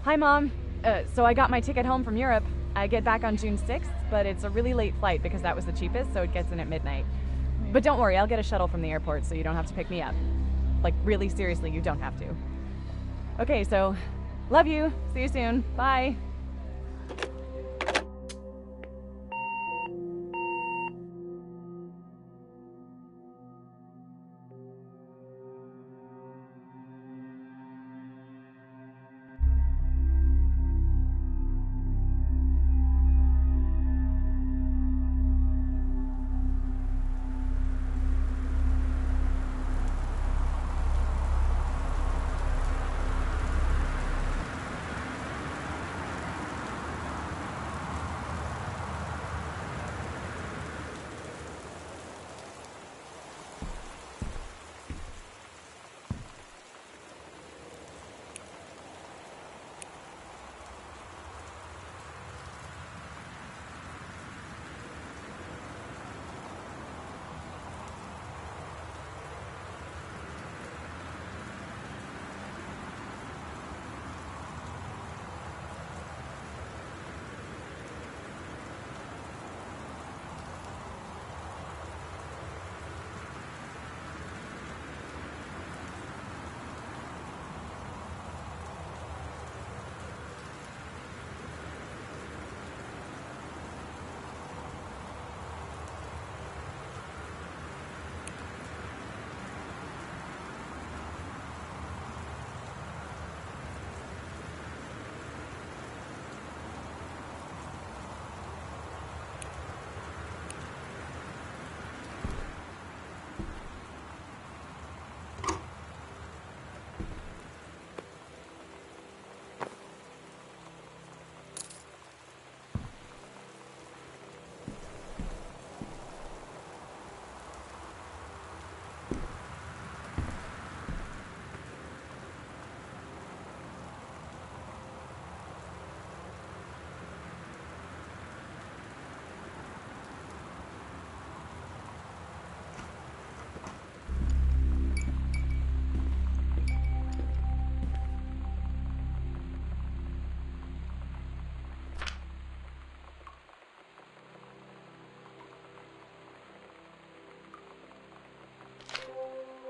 Hi, Mom. So I got my ticket home from Europe. I get back on June 6th, but it's a really late flight because that was the cheapest, so it gets in at midnight. But don't worry, I'll get a shuttle from the airport so you don't have to pick me up. Like, really seriously, you don't have to. Okay, so, love you. See you soon. Bye.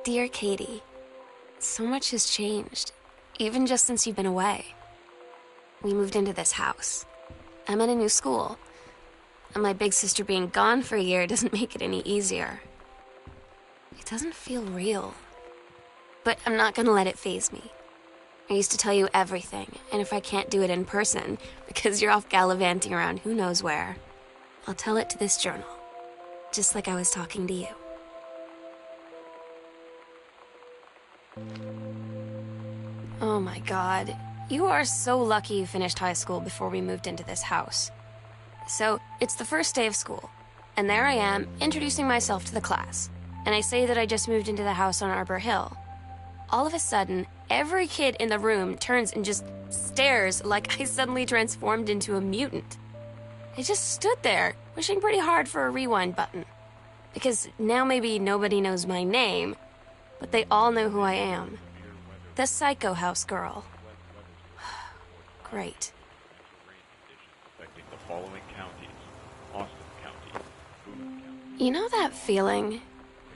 Dear Katie, so much has changed, even just since you've been away. We moved into this house. I'm at a new school, and my big sister being gone for a year doesn't make it any easier. It doesn't feel real, but I'm not gonna let it faze me. I used to tell you everything, and if I can't do it in person, because you're off gallivanting around who knows where, I'll tell it to this journal, just like I was talking to you. Oh my God, you are so lucky you finished high school before we moved into this house. So, it's the first day of school, and there I am, introducing myself to the class, and I say that I just moved into the house on Arbor Hill. All of a sudden, every kid in the room turns and just stares like I suddenly transformed into a mutant. I just stood there, wishing pretty hard for a rewind button. Because now maybe nobody knows my name, but they all know who I am. The Psycho House girl. Great. Affecting the following counties: Austin County, Boone County. You know that feeling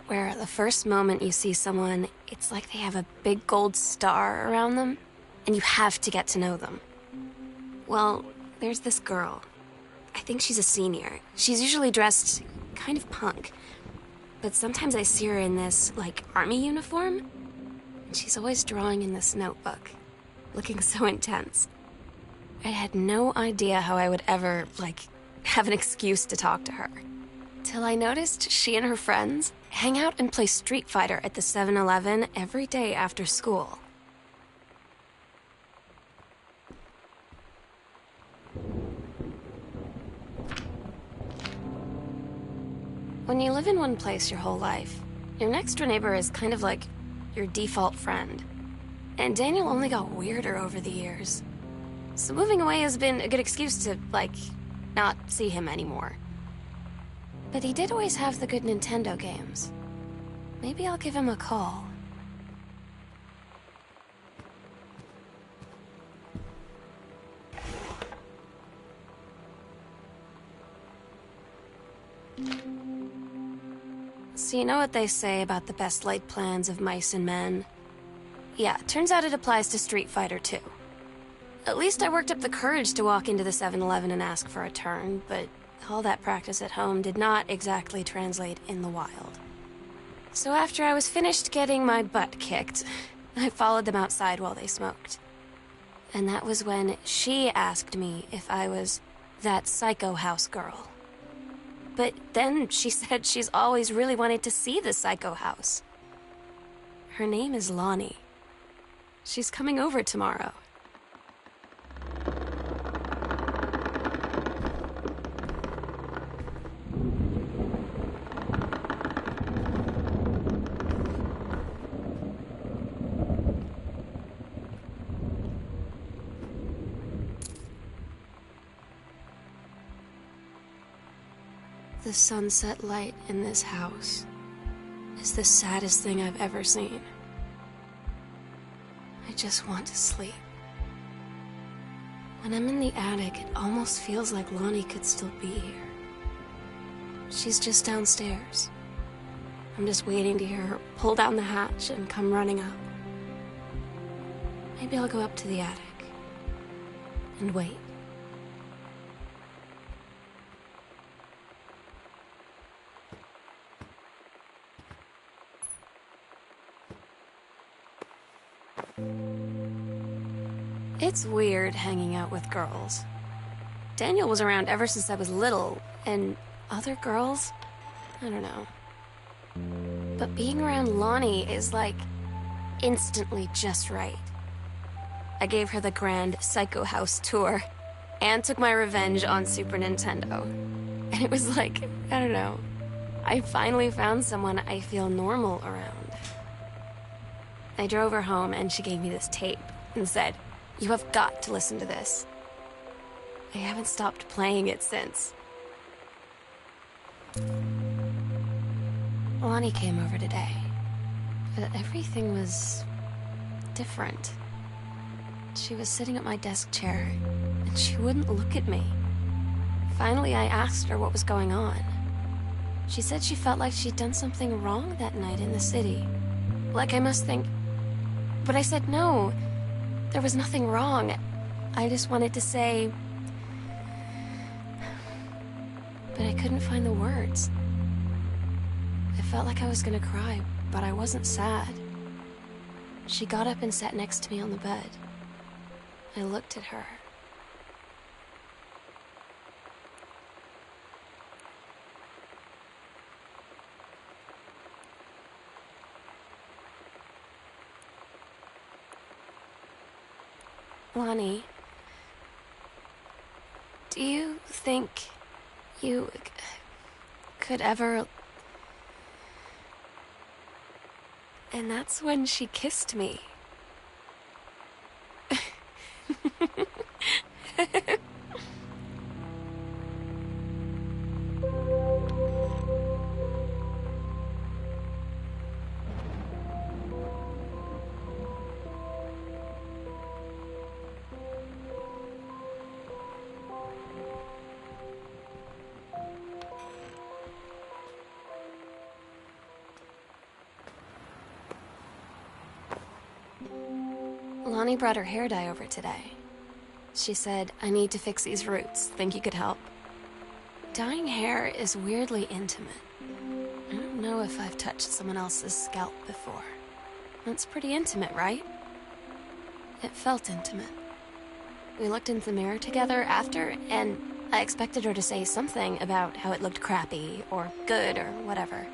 where the first moment you see someone, it's like they have a big gold star around them, and you have to get to know them? Well, there's this girl. I think she's a senior. She's usually dressed kind of punk, but sometimes I see her in this, like, army uniform, and she's always drawing in this notebook, looking so intense. I had no idea how I would ever, like, have an excuse to talk to her. Till I noticed she and her friends hang out and play Street Fighter at the 7-Eleven every day after school. When you live in one place your whole life, your next door neighbor is kind of like your default friend. And Daniel only got weirder over the years. So moving away has been a good excuse to, like, not see him anymore. But he did always have the good Nintendo games. Maybe I'll give him a call. So you know what they say about the best laid plans of mice and men? Yeah, turns out it applies to Street Fighter too. At least I worked up the courage to walk into the 7-Eleven and ask for a turn, but all that practice at home did not exactly translate in the wild. So after I was finished getting my butt kicked, I followed them outside while they smoked. And that was when she asked me if I was that psycho house girl. But then she said she's always really wanted to see the psycho house. Her name is Lonnie. She's coming over tomorrow. The sunset light in this house is the saddest thing I've ever seen. I just want to sleep. When I'm in the attic, it almost feels like Lonnie could still be here. She's just downstairs. I'm just waiting to hear her pull down the hatch and come running up. Maybe I'll go up to the attic and wait. It's weird hanging out with girls. Daniel was around ever since I was little, and other girls? I don't know. But being around Lonnie is like instantly just right. I gave her the grand Psycho House tour and took my revenge on Super Nintendo. And it was like, I don't know, I finally found someone I feel normal around. I drove her home and she gave me this tape and said, "You have got to listen to this." I haven't stopped playing it since. Lonnie came over today, but everything was different. She was sitting at my desk chair, and she wouldn't look at me. Finally, I asked her what was going on. She said she felt like she'd done something wrong that night in the city. Like I must think... But I said no. There was nothing wrong. I just wanted to say... But I couldn't find the words. I felt like I was gonna cry, but I wasn't sad. She got up and sat next to me on the bed. I looked at her. Lonnie, do you think you could ever... And that's when she kissed me. Lonnie brought her hair dye over today. She said, "I need to fix these roots. Think you could help?" Dyeing hair is weirdly intimate. I don't know if I've touched someone else's scalp before. That's pretty intimate, right? It felt intimate. We looked in the mirror together after, and I expected her to say something about how it looked crappy, or good, or whatever.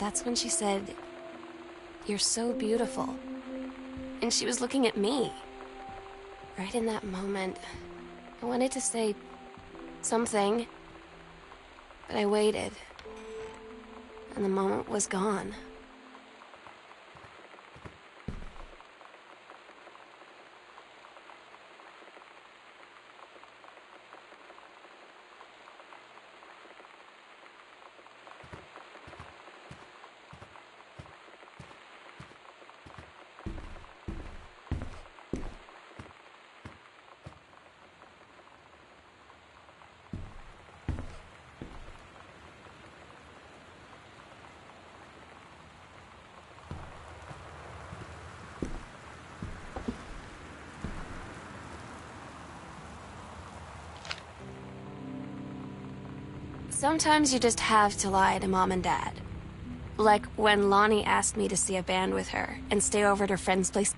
that's when she said, "You're so beautiful." And she was looking at me. Right in that moment, I wanted to say something, but I waited, and the moment was gone. Sometimes you just have to lie to Mom and Dad. Like when Lonnie asked me to see a band with her and stay over at her friend's place.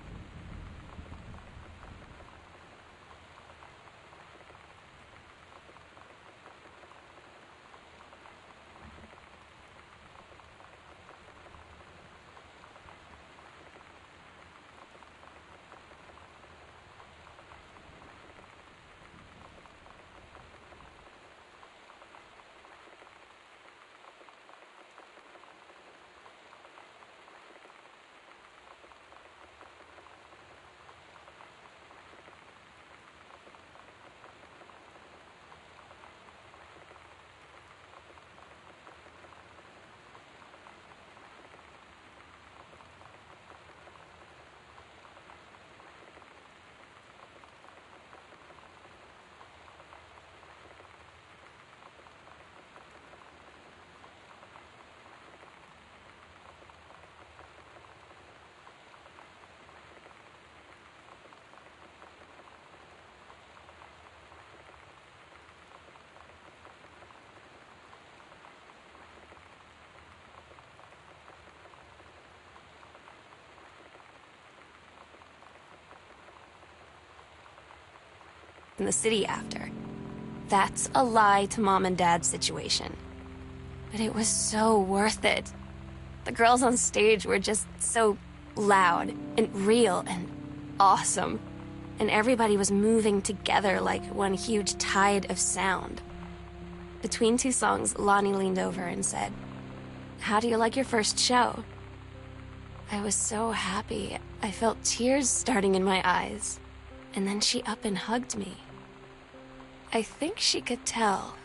In the city after. That's a lie to Mom and Dad's situation. But it was so worth it. The girls on stage were just so loud and real and awesome. And everybody was moving together like one huge tide of sound. Between two songs, Lonnie leaned over and said, "How do you like your first show?" I was so happy. I felt tears starting in my eyes. And then she up and hugged me. I think she could tell.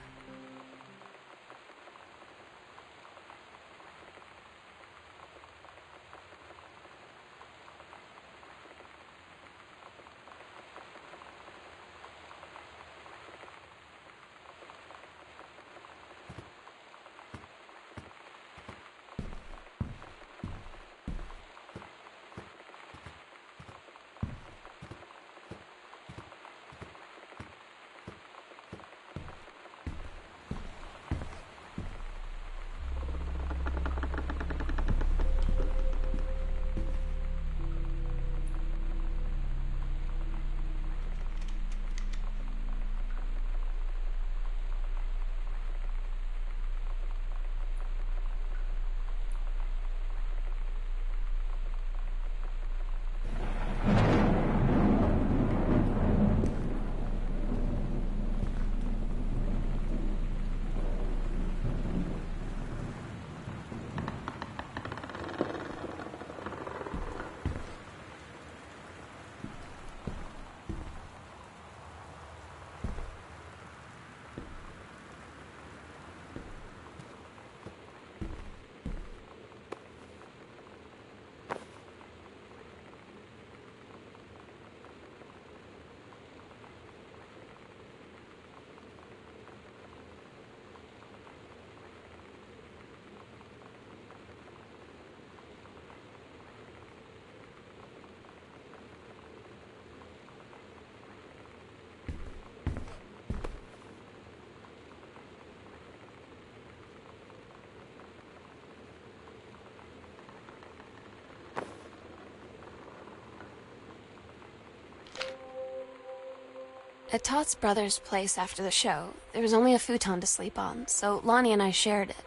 At Todd's brother's place after the show, there was only a futon to sleep on, so Lonnie and I shared it.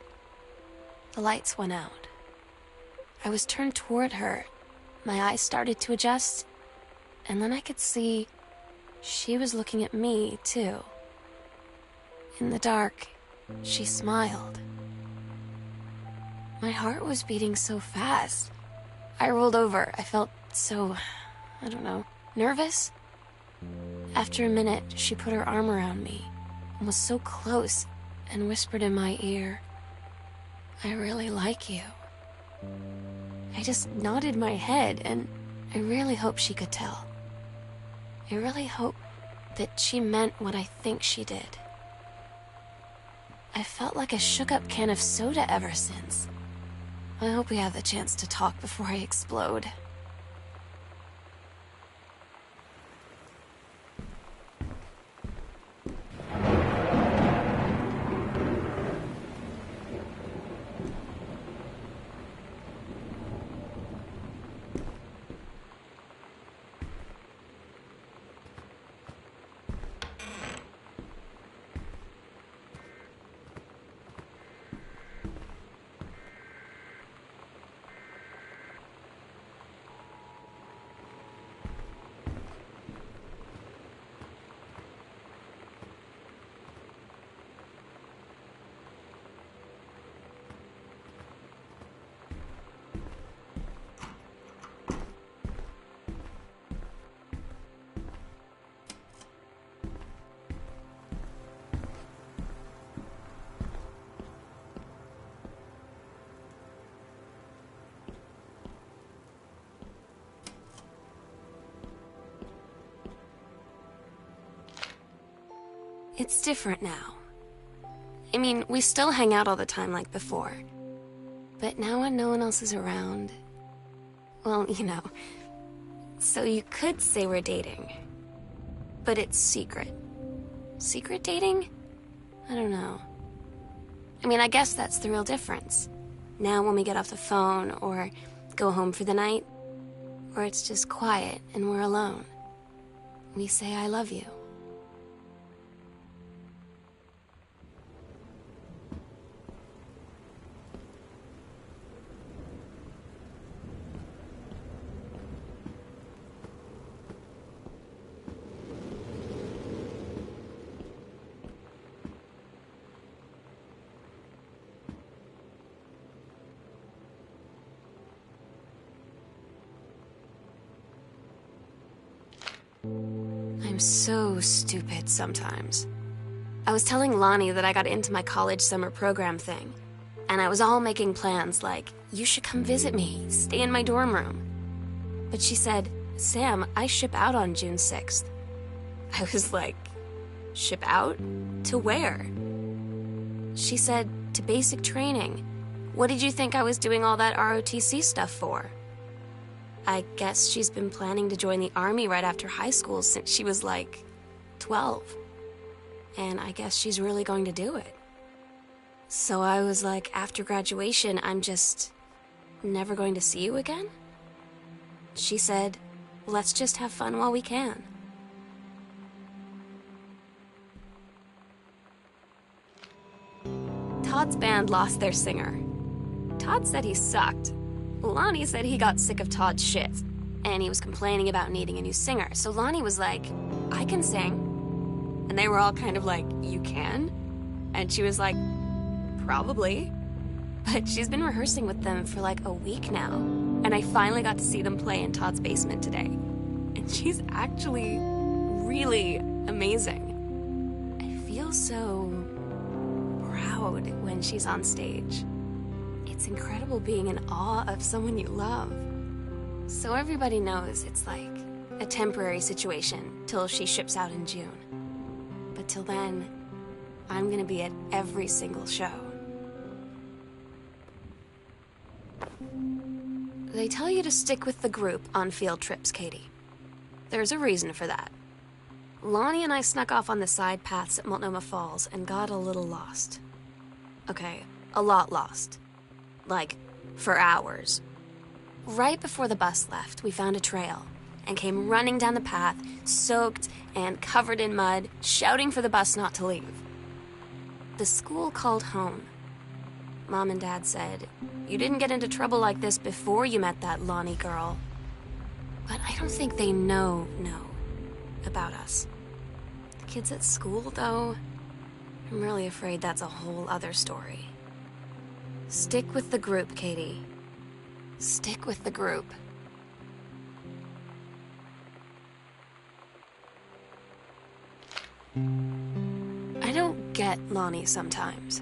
The lights went out, I was turned toward her. My eyes started to adjust, and then I could see she was looking at me, too. In the dark, she smiled. My heart was beating so fast. I rolled over. I felt so, I don't know, nervous. After a minute, she put her arm around me and was so close and whispered in my ear, "I really like you." I just nodded my head, and I really hope she could tell. I really hope that she meant what I think she did. I felt like a shook-up can of soda ever since. I hope we have the chance to talk before I explode. It's different now. I mean, we still hang out all the time like before. But now when no one else is around, well, you know. So you could say we're dating. But it's secret. Secret dating? I don't know. I mean, I guess that's the real difference. Now when we get off the phone or go home for the night, or it's just quiet and we're alone, we say I love you. I'm so stupid sometimes. I was telling Lonnie that I got into my college summer program thing, and I was all making plans like, you should come visit me, stay in my dorm room. But she said, Sam, I ship out on June 6th. I was like, ship out? To where? She said, to basic training. What did you think I was doing all that ROTC stuff for? I guess she's been planning to join the army right after high school since she was like 12. And I guess she's really going to do it. So I was like, after graduation, I'm just never going to see you again? She said, let's just have fun while we can. Todd's band lost their singer. Todd said he sucked. Lonnie said he got sick of Todd's shit, and he was complaining about needing a new singer. So Lonnie was like, I can sing. And they were all kind of like, you can? And she was like, probably. But she's been rehearsing with them for like a week now, and I finally got to see them play in Todd's basement today. And she's actually really amazing. I feel so proud when she's on stage. It's incredible being in awe of someone you love. So everybody knows it's like a temporary situation till she ships out in June. But till then, I'm gonna be at every single show. They tell you to stick with the group on field trips, Katie. There's a reason for that. Lonnie and I snuck off on the side paths at Multnomah Falls and got a little lost. Okay, a lot lost. Like, for hours. Right before the bus left, we found a trail and came running down the path, soaked and covered in mud, shouting for the bus not to leave. The school called home. Mom and Dad said, you didn't get into trouble like this before you met that Lonnie girl. But I don't think they know about us. The kids at school, though, I'm really afraid that's a whole other story. Stick with the group, Katie. Stick with the group. I don't get Lonnie sometimes.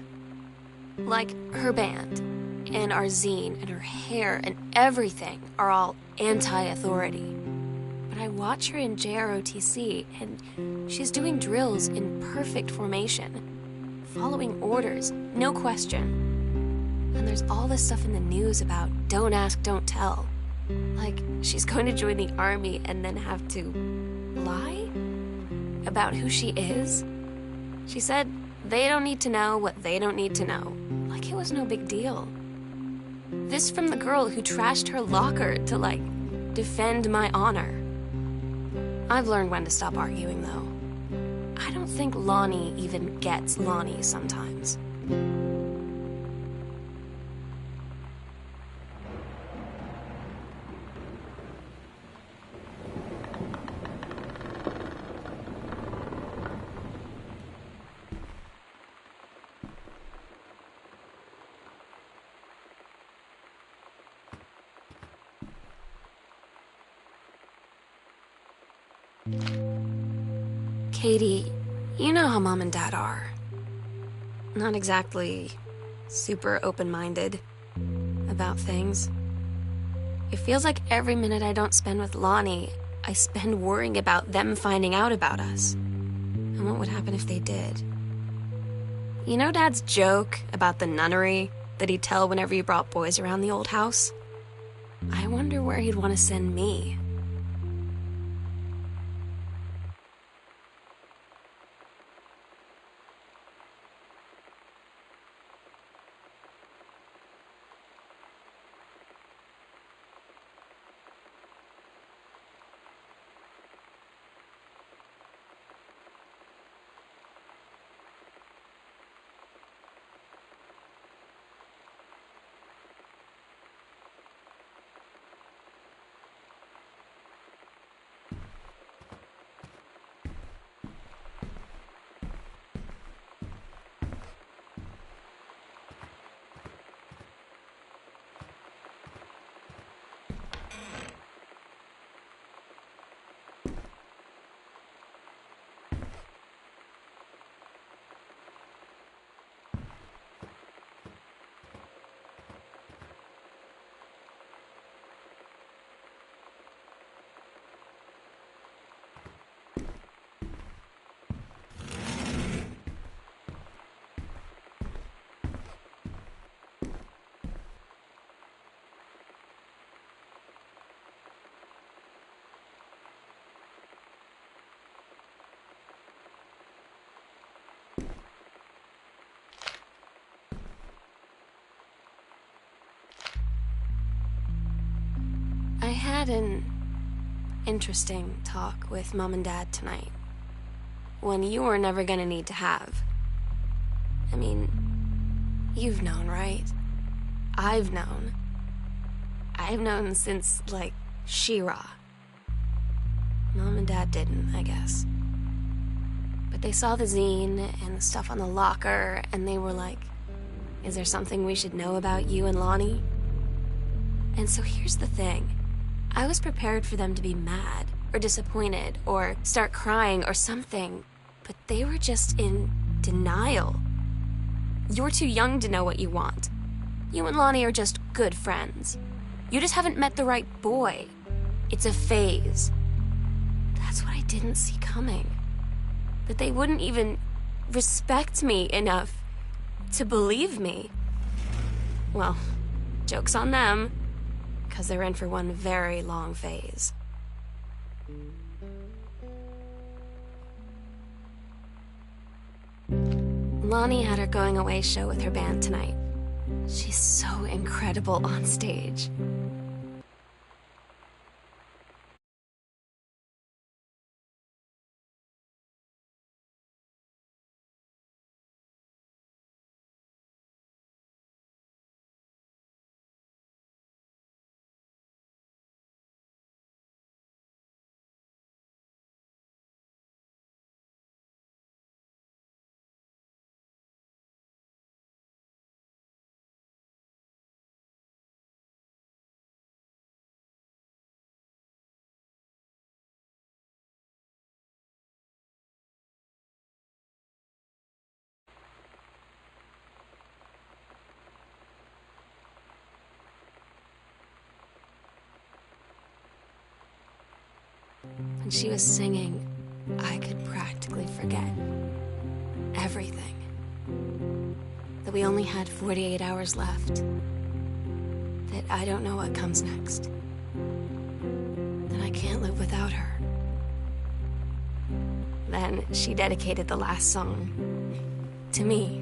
Like, her band, and our zine, and her hair, and everything are all anti-authority. But I watch her in JROTC, and she's doing drills in perfect formation, following orders, no question. And there's all this stuff in the news about don't ask, don't tell. Like, she's going to join the army and then have to lie about who she is. She said they don't need to know what they don't need to know. Like it was no big deal. This from the girl who trashed her locker to, like, defend my honor. I've learned when to stop arguing, though. I don't think Lonnie even gets Lonnie sometimes. Katie, you know how Mom and Dad are. Not exactly super open-minded about things. It feels like every minute I don't spend with Lonnie, I spend worrying about them finding out about us. And what would happen if they did? You know Dad's joke about the nunnery that he'd tell whenever he brought boys around the old house? I wonder where he'd want to send me. I had an interesting talk with Mom and Dad tonight. One you were never gonna need to have. I mean, you've known, right? I've known. I've known since, like, She-Ra. Mom and Dad didn't, I guess. But they saw the zine and the stuff on the locker, and they were like, is there something we should know about you and Lonnie? And so here's the thing. I was prepared for them to be mad, or disappointed, or start crying, or something. But they were just in denial. You're too young to know what you want. You and Lonnie are just good friends. You just haven't met the right boy. It's a phase. That's what I didn't see coming. That they wouldn't even respect me enough to believe me. Well, joke's on them, because they're in for one very long phase. Lonnie had her going away show with her band tonight. She's so incredible on stage. and she was singing, I could practically forget everything. That we only had 48 hours left. That I don't know what comes next. That I can't live without her. Then she dedicated the last song to me.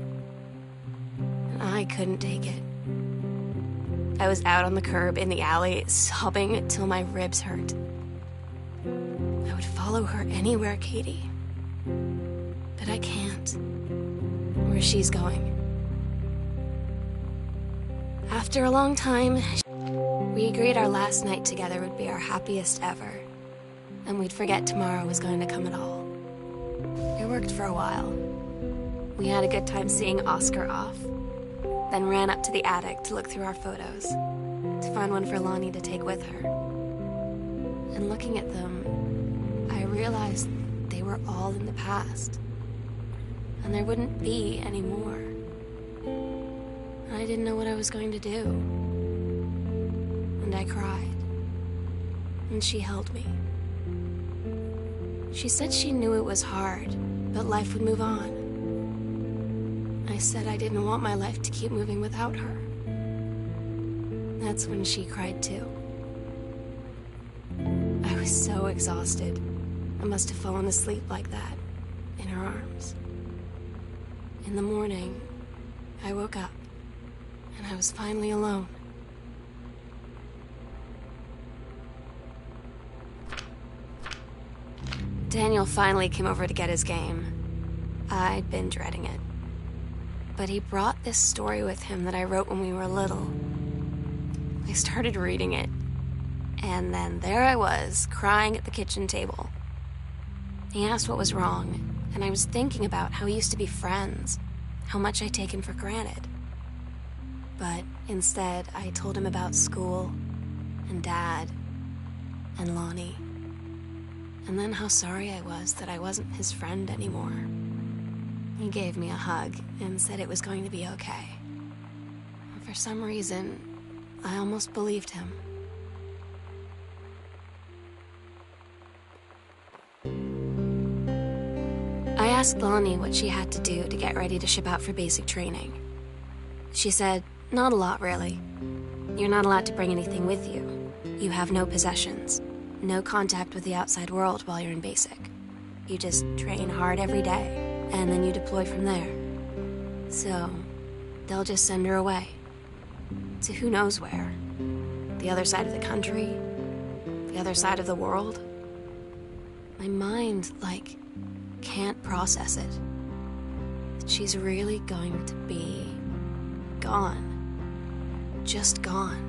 And I couldn't take it. I was out on the curb in the alley, sobbing till my ribs hurt. I would follow her anywhere, Katie. But I can't. Where she's going. After a long time, we agreed our last night together would be our happiest ever. And we'd forget tomorrow was going to come at all. It worked for a while. We had a good time seeing Oscar off, then ran up to the attic to look through our photos, to find one for Lonnie to take with her. And looking at them, I realized they were all in the past, and there wouldn't be any more. I didn't know what I was going to do. And I cried, and she held me. She said she knew it was hard, but life would move on. I said I didn't want my life to keep moving without her. That's when she cried too. I was so exhausted. I must have fallen asleep like that, in her arms. In the morning, I woke up, and I was finally alone. Daniel finally came over to get his game. I'd been dreading it. But he brought this story with him that I wrote when we were little. I started reading it, and then there I was, crying at the kitchen table. He asked what was wrong, and I was thinking about how we used to be friends, how much I'd taken for granted. But instead, I told him about school, and Dad, and Lonnie. And then how sorry I was that I wasn't his friend anymore. He gave me a hug and said it was going to be okay. And for some reason, I almost believed him. I asked Lonnie what she had to do to get ready to ship out for basic training. She said, not a lot, really. You're not allowed to bring anything with you. You have no possessions. No contact with the outside world while you're in basic. You just train hard every day, and then you deploy from there. So, they'll just send her away. To who knows where. The other side of the country. The other side of the world. My mind, can't process it. That she's really going to be gone. Just gone.